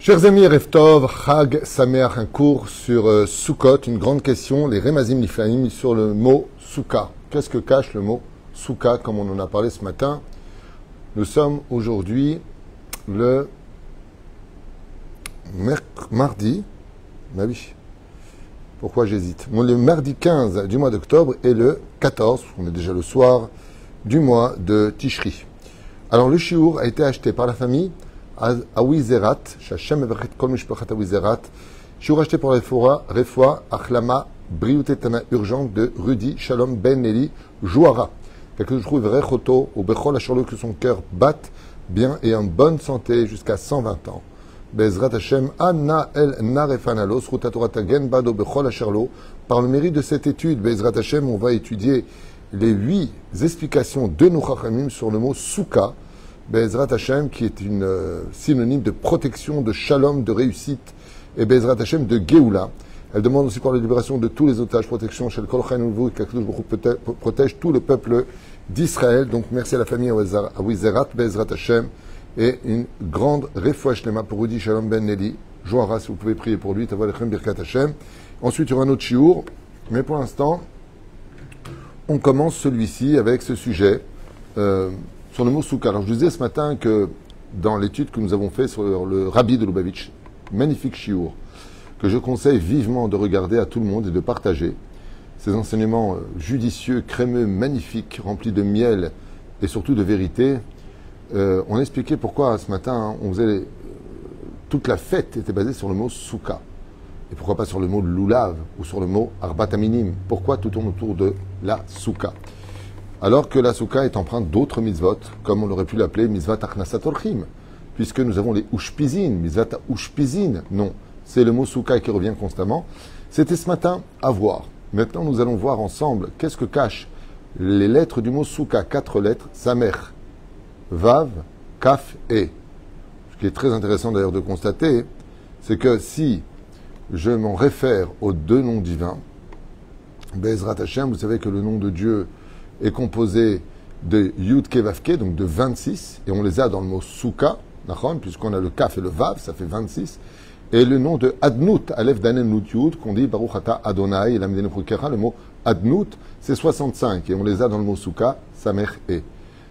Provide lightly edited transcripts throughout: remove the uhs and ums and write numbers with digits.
Chers amis, Erev Tov, Chag Sameach, un cours sur Sukkot, une grande question, les Remazim Liflaim, sur le mot Souka. Qu'est-ce que cache le mot Souka, comme on en a parlé ce matin? Nous sommes aujourd'hui le mardi, oui, pourquoi j'hésite? Le mardi 15 du mois d'octobre et le 14, on est déjà le soir, du mois de Tishri. Alors le shiur a été acheté par la famille Awizerat, Shachem Evachet Kol Mishpachat Awizerat, shiur acheté pour la Refoua Achlama Brioutetana urgente de Rudy Shalom Ben Eli Jouara. Que je trouve Rechoto ou Bechol Acharlo, que son cœur batte bien et en bonne santé jusqu'à 120 ans. Bezrat Hashem Anna El Narefanalos Rutatouratagen Bado Bechol Acharlo. Par le mérite de cette étude, Bezrat Hashem, on va étudier les 8 explications de nos Chachamim sur le mot Souka. Bezrat Hashem, qui est une synonyme de protection, de shalom, de réussite, et Bezrat Hashem de Géoula. Elle demande aussi pour la libération de tous les otages, protection chez le Kol Chaynouvu, et qu'Akadosh Baruch Hu protège tout le peuple d'Israël. Donc merci à la famille Awizerat, Bezrat Hashem, et une grande refoua shlema pour Rudy Shalom Ben Eli. Jouara, si vous pouvez prier pour lui, Tava Lechem Birkat Hashem. Ensuite, il y aura un autre shiur, mais pour l'instant, on commence celui-ci avec ce sujet. Sur le mot Souka. Alors je disais ce matin que dans l'étude que nous avons fait sur le Rabbi de Lubavitch, magnifique shiur, que je conseille vivement de regarder à tout le monde et de partager, ces enseignements judicieux, crémeux, magnifiques, remplis de miel et surtout de vérité, on expliquait pourquoi ce matin on faisait toute la fête était basée sur le mot Souka. Et pourquoi pas sur le mot Lulav ou sur le mot Arbat Aminim. Pourquoi tout tourne autour de la Souka? Alors que la Souka est empreinte d'autres mitzvot, comme on aurait pu l'appeler mitzvat achnasat orchim, puisque nous avons les ushpizin, mitzvat ushpizin. Non, c'est le mot Souka qui revient constamment. C'était ce matin à voir. Maintenant, nous allons voir ensemble qu'est-ce que cachent les lettres du mot Souka, 4 lettres, Samer, Vav, Kaf et. Ce qui est très intéressant d'ailleurs de constater, c'est que si je m'en réfère aux 2 noms divins, Bezrat Hashem, vous savez que le nom de Dieu est composé de Yud Kevavke, donc de 26, et on les a dans le mot Souka, puisqu'on a le Kaf et le Vav, ça fait 26, et le nom de Adnout, Aleph Danen Nut Yud, qu'on dit Baruch Ata Adonai, et l'Amdenu Prukera, le mot Adnout, c'est 65, et on les a dans le mot Souka, Samer et.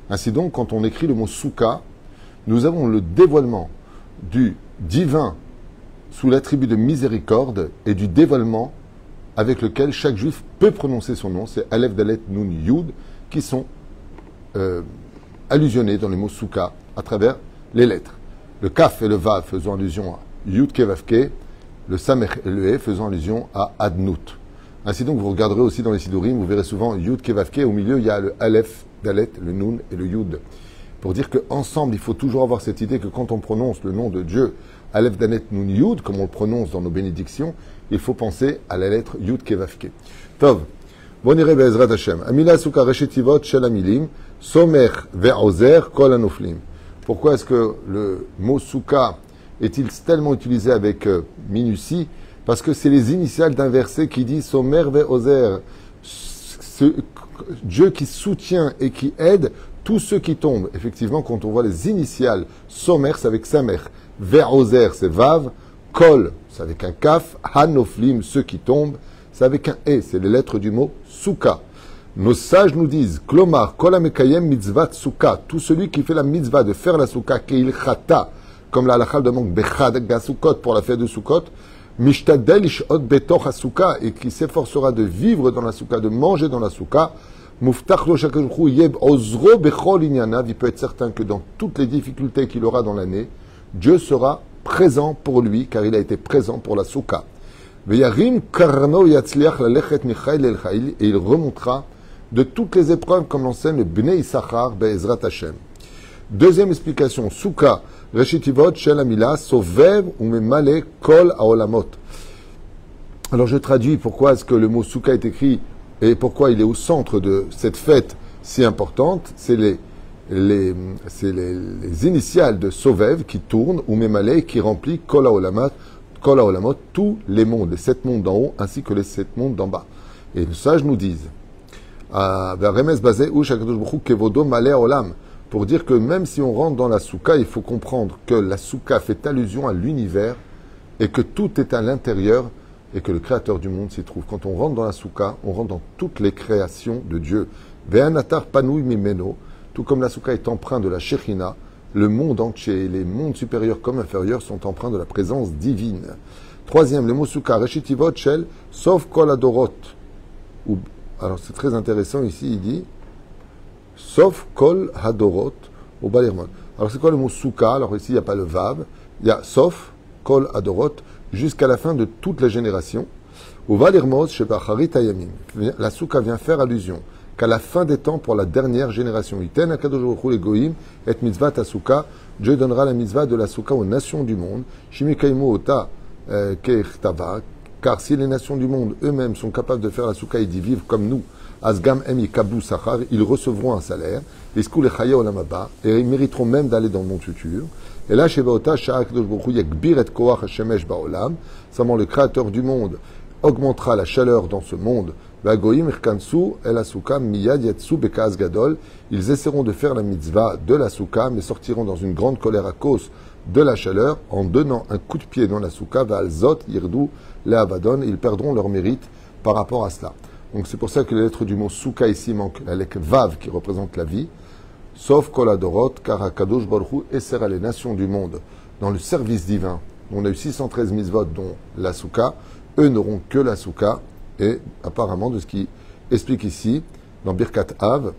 Ainsi donc, quand on écrit le mot Souka, nous avons le dévoilement du divin sous l'attribut de miséricorde et du dévoilement avec lequel chaque juif peut prononcer son nom, c'est Aleph, Dalet, Nun, Yud, qui sont allusionnés dans le mot Souka à travers les lettres. Le Kaf et le Vav faisant allusion à Yud, Kevavke, le Samer et le E faisant allusion à Adnout. Ainsi donc, vous regarderez aussi dans les Sidurim, vous verrez souvent Yud, Kevavke, au milieu il y a le Aleph, Dalet, le Nun et le Yud. Pour dire qu'ensemble, il faut toujours avoir cette idée que quand on prononce le nom de Dieu, Aleph, Dalet, Nun, Yud, comme on le prononce dans nos bénédictions, il faut penser à la lettre Yud Kevavke. Tov. Bon iré Be'ezrat Hashem. Amila Souka Reshetivot Shel Amilim, Somer Ve'ozer Kol Anoflim. Pourquoi est-ce que le mot Souka est-il tellement utilisé avec minutie? Parce que c'est les initiales d'un verset qui dit Somer Ve'ozer. Dieu qui soutient et qui aide tous ceux qui tombent. Effectivement, quand on voit les initiales, Somer, c'est avec Samer. Ve'ozer, c'est Vav. Kol, c'est avec un kaf, hanoflim, ceux qui tombent, c'est avec un e, c'est les lettres du mot souka. Nos sages nous disent, klomar, kol amekayem mitzvat souka, tout celui qui fait la mitzvah de faire la souka, keil chata, comme la halakha demande bechad gasukot pour la fête de Sukkot, mishtadel ishot betoch souka, et qui s'efforcera de vivre dans la souka, de manger dans la souka, muftach lo shakajru yeb ozro bechol inyanav, il peut être certain que dans toutes les difficultés qu'il aura dans l'année, Dieu sera présent pour lui, car il a été présent pour la Souka. Et il remontera de toutes les épreuves comme l'enseigne le Bnei Issachar Be'ezrat Hashem. Deuxième explication, Souka, Reshitivot Shel Amila, Sovev ou Memale Kol Aolamot. Alors je traduis pourquoi est-ce que le mot Souka est écrit et pourquoi il est au centre de cette fête si importante. C'est les initiales de Sovev qui tournent, ou Memale qui remplit Kol Haolamot, tous les mondes, les 7 mondes d'en haut, ainsi que les 7 mondes d'en bas. Et les sages nous disent, pour dire que même si on rentre dans la souka, il faut comprendre que la souka fait allusion à l'univers et que tout est à l'intérieur et que le créateur du monde s'y trouve. Quand on rentre dans la souka, on rentre dans toutes les créations de Dieu. Ve'anatar panouy mimeno, tout comme la souka est empreinte de la Shekhinah, le monde entier, les mondes supérieurs comme inférieurs sont empreints de la présence divine. Troisième, le mot souka, reshitivot shel, sauf kol adorot. Alors c'est très intéressant ici, il dit, sauf kol hadorot ou balirmon. Alors c'est quoi le mot souka? Alors ici il n'y a pas le vav, il y a sauf kol hadorot jusqu'à la fin de toutes les générations. Ou balirmos shebacharit ayamim. La souka vient faire allusion qu'à la fin des temps pour la dernière génération. Iten akadosh baruch hu legoyim et mitzvat souka. Dieu donnera la mitzvah de la souka aux nations du monde. Shimikaimu ota kechtava. Car si les nations du monde eux-mêmes sont capables de faire la souka et d'y vivre comme nous, Asgam em yikabu sachar, ils recevront un salaire, Isku lechaya olam haba, et ils mériteront même d'aller dans le monde futur. Et là, Shevaota Sha'ak Kadosh Baruch Hu yakbir et koach hashemesh ba'olam, seulement le Créateur du monde augmentera la chaleur dans ce monde. Vagoyim irkansu el asuka miyad yatsu bekaz gadol, ils essaieront de faire la mitzvah de la souka, mais sortiront dans une grande colère à cause de la chaleur, en donnant un coup de pied dans la souka, Valzot, Yirdu, Leavadon, ils perdront leur mérite par rapport à cela. Donc c'est pour ça que les lettres du mot souka ici manquent, la lettre vav qui représente la vie, sauf koladorot, car Akadosh Baruch Hu essaiera les nations du monde dans le service divin. On a eu 613 mitzvot dont la souka, eux n'auront que la souka, et apparemment de ce qui explique ici, dans Birkat Av,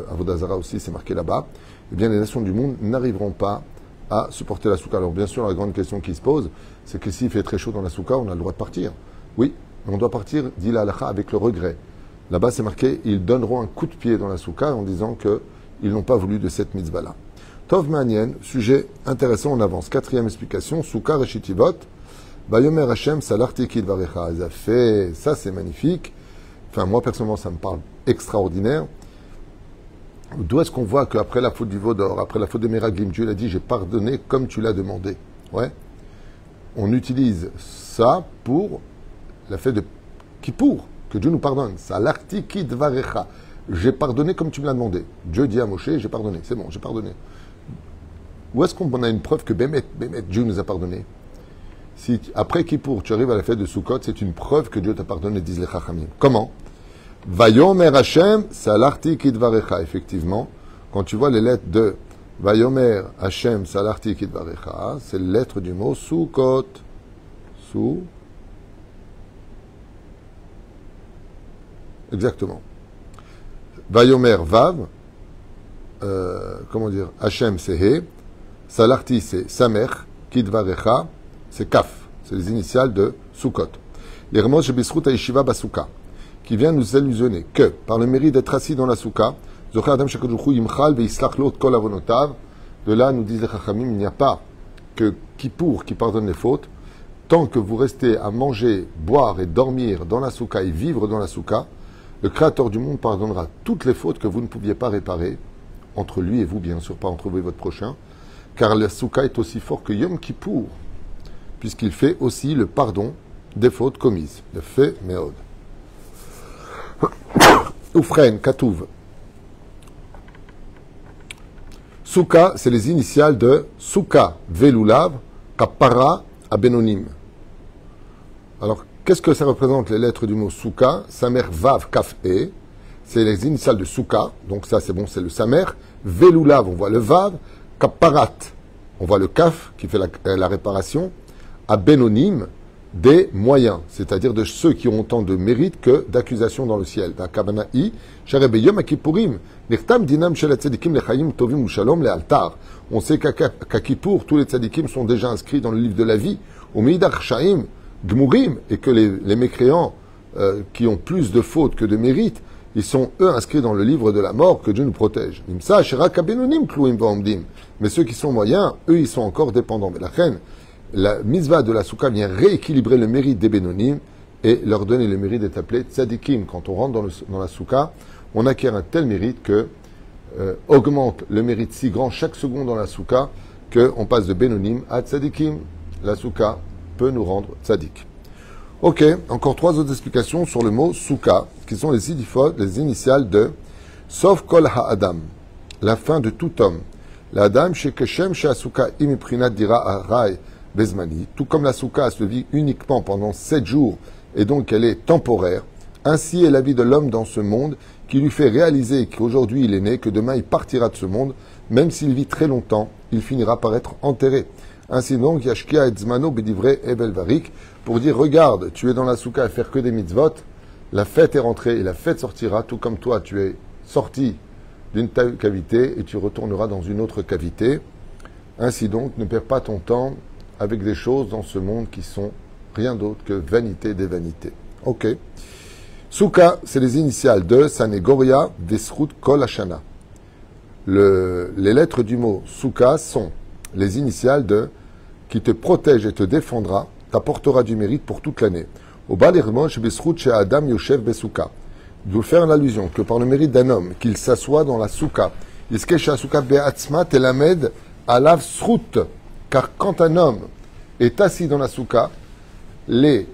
Avodazara aussi c'est marqué là-bas, eh bien les nations du monde n'arriveront pas à supporter la souka. Alors bien sûr, la grande question qui se pose, c'est que s'il fait très chaud dans la souka, on a le droit de partir. Oui, on doit partir, dit la halakha, avec le regret. Là-bas, c'est marqué, ils donneront un coup de pied dans la souka en disant qu'ils n'ont pas voulu de cette mitzvah-là. Tov Manien, sujet intéressant, on avance. Quatrième explication, souka reshitivot, Bayomer Hashem salartikid varecha. Ça c'est magnifique. Enfin, moi personnellement, ça me parle extraordinaire. D'où est-ce qu'on voit qu'après la faute du Vaudor, après la faute de Meraglim, Dieu l'a dit, j'ai pardonné comme tu l'as demandé. Ouais. On utilise ça pour la fête de Kippour, que Dieu nous pardonne. Salartikid varecha. J'ai pardonné comme tu me l'as demandé. Dieu dit à Moshe, j'ai pardonné. C'est bon, j'ai pardonné. Où est-ce qu'on a une preuve que Bémet, Dieu nous a pardonné? Si après Kippour, tu arrives à la fête de Sukkot, c'est une preuve que Dieu t'a pardonné, disent les Chachamim. Comment? Vayomer Hashem, salarti kidvarecha. Effectivement, quand tu vois les lettres de Vayomer Hashem, salarti kidvarecha, c'est les lettres du mot Sukkot. Exactement. Vayomer Vav, comment dire, Hashem c'est He, salarti c'est Samer, kidvarecha, c'est Kaf, c'est les initiales de Sukkot. Yermos Shebisrut Haïshiva Basuka, qui vient nous illusionner que, par le mérite d'être assis dans la Souka, de là, nous disent les Chachamim, il n'y a pas que Kippour qui pardonne les fautes. Tant que vous restez à manger, boire et dormir dans la Souka et vivre dans la Souka, le Créateur du monde pardonnera toutes les fautes que vous ne pouviez pas réparer, entre lui et vous, bien sûr, pas entre vous et votre prochain, car la Souka est aussi fort que Yom Kippour, puisqu'il fait aussi le pardon des fautes commises. Le fait Meod. Oufren, Katouv. Souka, c'est les initiales de Souka, Velulav, Kapara, Abenonim. Alors, qu'est-ce que ça représente les lettres du mot Souka? Samer, Vav, Kaf, E. C'est les initiales de Souka. Donc ça, c'est bon, c'est le Samer. Velulav, on voit le Vav. Kaparat, on voit le Kaf, qui fait la réparation. Abenonim, des moyens, c'est-à-dire de ceux qui ont autant de mérite que d'accusations dans le ciel. On sait qu'à Kippour, tous les tzadikim sont déjà inscrits dans le livre de la vie, au Meidar Shaim, Gmurim, et que les mécréants qui ont plus de fautes que de mérites, ils sont eux inscrits dans le livre de la mort, que Dieu nous protège. Mais ceux qui sont moyens, eux, ils sont encore dépendants. Mais la reine, la mitzvah de la souka vient rééquilibrer le mérite des Bénonim et leur donner le mérite d'être appelés tzadikim. Quand on rentre dans la souka, on acquiert un tel mérite que augmente le mérite si grand chaque seconde dans la souka qu'on passe de Bénonim à tzadikim. La souka peut nous rendre tzadik. Ok, encore trois autres explications sur le mot souka, qui sont les initiales de Sof Kol Ha'adam. la fin de tout homme. La dame chez Keshem, chez Asuka, imiprinat dira arai bezmani. Tout comme la souka se vit uniquement pendant 7 jours et donc elle est temporaire. Ainsi est la vie de l'homme dans ce monde qui lui fait réaliser qu'aujourd'hui il est né, que demain il partira de ce monde. Même s'il vit très longtemps, il finira par être enterré. Ainsi donc, Yashkia et Zmano Bedivre Ebel Varik, pour dire, regarde, tu es dans la souka à faire que des mitzvot, la fête est rentrée et la fête sortira, tout comme toi, tu es sorti d'une cavité et tu retourneras dans une autre cavité. Ainsi donc, ne perds pas ton temps avec des choses dans ce monde qui sont rien d'autre que vanité des vanités. Ok. Souka, c'est les initiales de Sanegoria Desrut Kol Hashana. Les lettres du mot Souka sont les initiales de qui te protège et te défendra, t'apportera du mérite pour toute l'année. Au bas chez Adam Yoshev Besouka. D'où faire l'allusion que par le mérite d'un homme, qu'il s'assoit dans la souka, alav srut, car quand un homme est assis dans la souka, les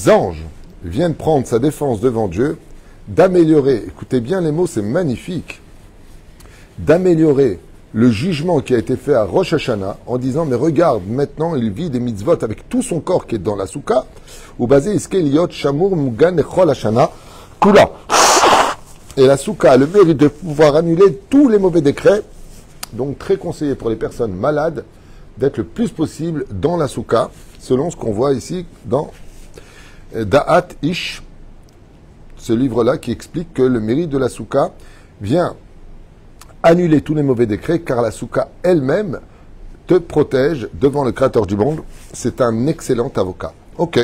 anges viennent prendre sa défense devant Dieu, d'améliorer, écoutez bien les mots, c'est magnifique, d'améliorer le jugement qui a été fait à Rosh Hashanah en disant, mais regarde, maintenant il vit des mitzvot avec tout son corps qui est dans la souka, ou basé iske liot shamur mugan echol Hashanah, kula. Et la souka a le mérite de pouvoir annuler tous les mauvais décrets, donc très conseillé pour les personnes malades d'être le plus possible dans la souka, selon ce qu'on voit ici dans Da'at Ish, ce livre-là qui explique que le mérite de la souka vient annuler tous les mauvais décrets, car la souka elle-même te protège devant le Créateur du monde. C'est un excellent avocat. Ok,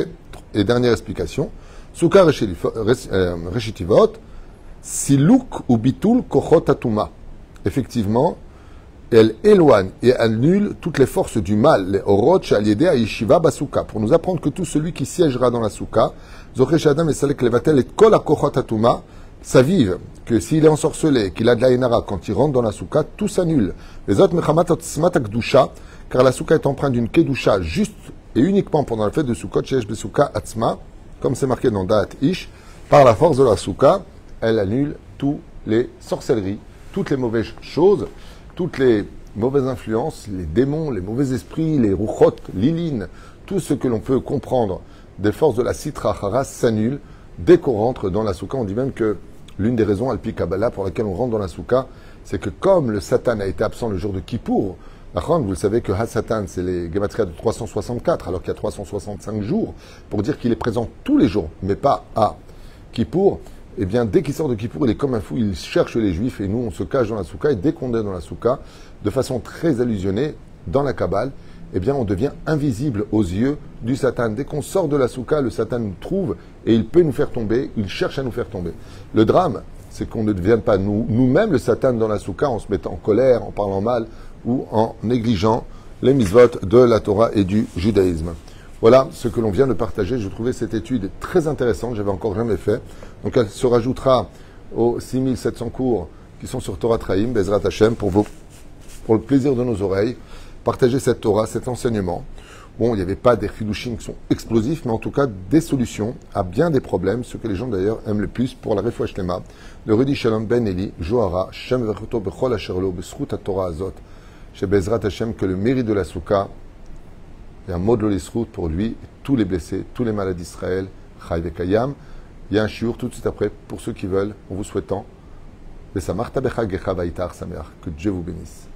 et dernière explication. Souka Reshitivot, Siluk ou Bitul Kochot Atuma. Effectivement, elle éloigne et annule toutes les forces du mal, les Oroch Aliede Aishiva Basuka, pour nous apprendre que tout celui qui siégera dans la souka, Zochesh Adam et Salek Levatel et Kol Kochot Atuma, s'avive que s'il est ensorcelé, qu'il a de la Enara, quand il rentre dans la souka, tout s'annule. Les autres Mechamat Otzmat Akdusha, car la souka est empreinte d'une Kedusha juste et uniquement pendant la fête de Sukkot, Sheesh Besouka Atzma, comme c'est marqué dans Da'at Ish, par la force de la souka, elle annule toutes les sorcelleries, toutes les mauvaises choses, toutes les mauvaises influences, les démons, les mauvais esprits, les ruchot, l'ilin, tout ce que l'on peut comprendre des forces de la Sitra Hara s'annule dès qu'on rentre dans la souka. On dit même que l'une des raisons, Alpi Kabbalah, pour laquelle on rentre dans la souka, c'est que comme le Satan a été absent le jour de Kippour, vous le savez que Ha-Satan, c'est les Gematria de 364, alors qu'il y a 365 jours, pour dire qu'il est présent tous les jours, mais pas à Kippour. Eh bien, dès qu'il sort de Kippour, il est comme un fou, il cherche les Juifs, et nous, on se cache dans la souka, et dès qu'on est dans la souka, de façon très allusionnée, dans la Kabbale, eh bien, on devient invisible aux yeux du Satan. Dès qu'on sort de la souka, le Satan nous trouve, et il peut nous faire tomber, il cherche à nous faire tomber. Le drame, c'est qu'on ne devienne pas nous-mêmes le Satan dans la souka, en se mettant en colère, en parlant mal, ou en négligeant les mitzvot de la Torah et du judaïsme. Voilà ce que l'on vient de partager. Je trouvais cette étude très intéressante, j'avais encore jamais fait. Donc elle se rajoutera aux 6700 cours qui sont sur Torah Traim, Bezrat Hashem, pour le plaisir de nos oreilles. Partager cette Torah, cet enseignement. Bon, il n'y avait pas des chidushim qui sont explosifs, mais en tout cas des solutions à bien des problèmes, ce que les gens d'ailleurs aiment le plus pour la Refouach Shlema, de Rudi Shalom Ben Eli, Johara, Shem Verchuto Bechol Asherlo, Besrut HaTorah Azot, chez Bezrat Hashem, que le mérite de la Souka, il y a un mot de l'Isrout pour lui, tous les blessés, tous les malades d'Israël, Chai Vekayam. Il y a un shiur tout de suite après, pour ceux qui veulent, en vous souhaitant, que Dieu vous bénisse.